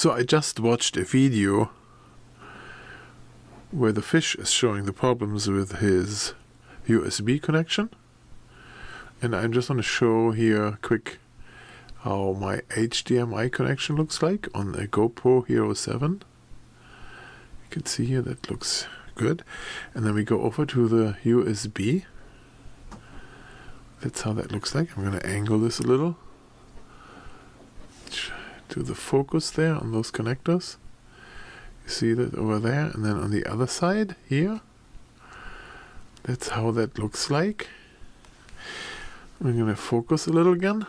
So I just watched a video where the fish is showing the problems with his USB connection. And I'm just going to show here quick how my HDMI connection looks like on a GoPro Hero7. You can see here that looks good. And then we go over to the USB. That's how that looks like. I'm going to angle this a little. Do the focus there on those connectors. You see that over there, and then on the other side here, that's how that looks like. I'm going to focus a little again.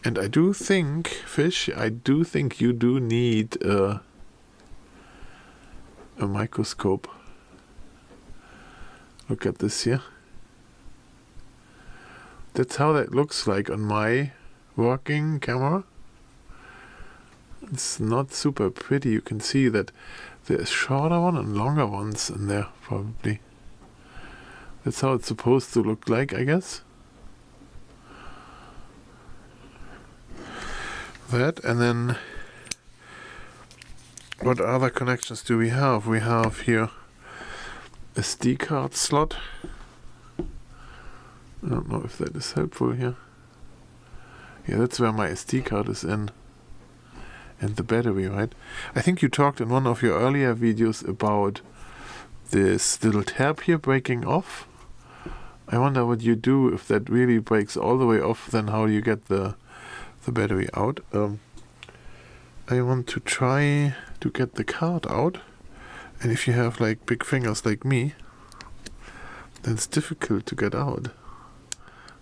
And I do think, fish, you do need a microscope. Look at this here. That's how that looks like on my working camera. It's not super pretty. You can see that there's shorter one and longer ones in there, probably. That's how it's supposed to look like, I guess. That, and then what other connections do we have? We have here a SD card slot. I don't know if that is helpful here. Yeah, that's where my SD card is in. And the battery, right? I think you talked in one of your earlier videos about this little tab here breaking off. I wonder what you do if that really breaks all the way off, then how you get the battery out. I want to try to get the card out. And if you have like big fingers like me, then it's difficult to get out.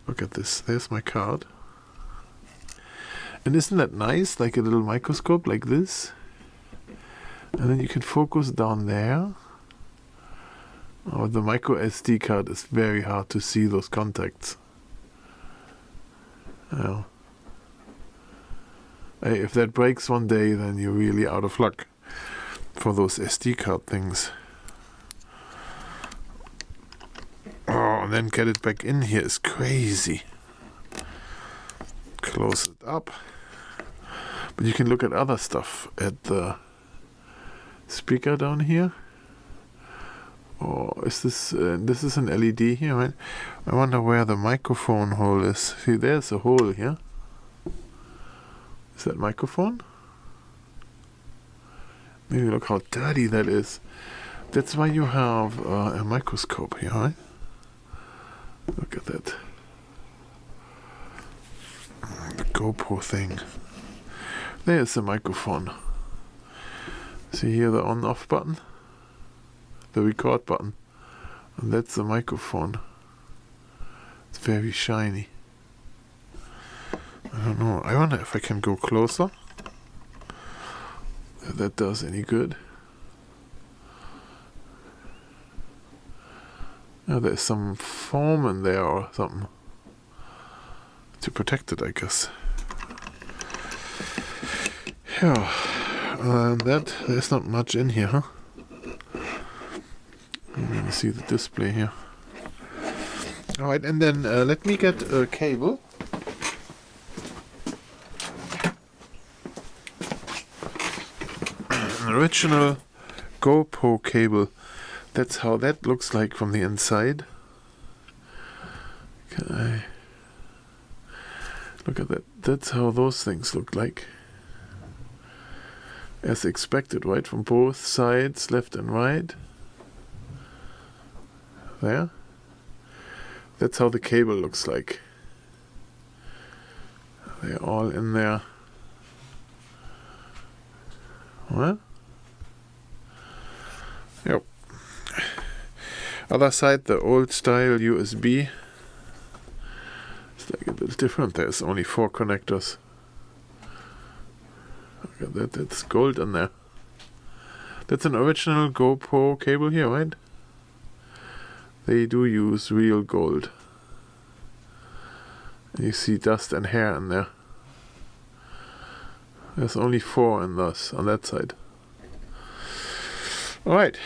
Look at this. There's my card. And isn't that nice? Like a little microscope like this. And then you can focus down there. Oh, the micro SD card is very hard to see those contacts. Oh. Hey, if that breaks one day, then you're really out of luck for those SD card things. Oh, and then get it back in here is crazy. Close it up. But you can look at other stuff at the speaker down here. Or is this this is an LED here, right? I wonder where the microphone hole is. See, there's a hole here. Is that microphone? Maybe look how dirty that is. That's why you have a microscope here, right? Look at that. The GoPro thing. There's the microphone. See here the on-off button? The record button. And that's the microphone. It's very shiny. I don't know. I wonder if I can go closer. If that does any good. Oh, there's some foam in there or something. To protect it, I guess. Yeah, there's not much in here, huh? You can see the display here. Alright, and then let me get a cable. An original GoPro cable. That's how that looks like from the inside. Okay. Look at that. That's how those things look like. As expected, right? From both sides, left and right. There. That's how the cable looks like. They're all in there. What? Yep. Other side, the old style USB. It's like a little different. There's only 4 connectors. Look at that, that's gold in there. That's an original GoPro cable here, right? They do use real gold. And you see dust and hair in there. There's only 4 in this, on that side. Alright.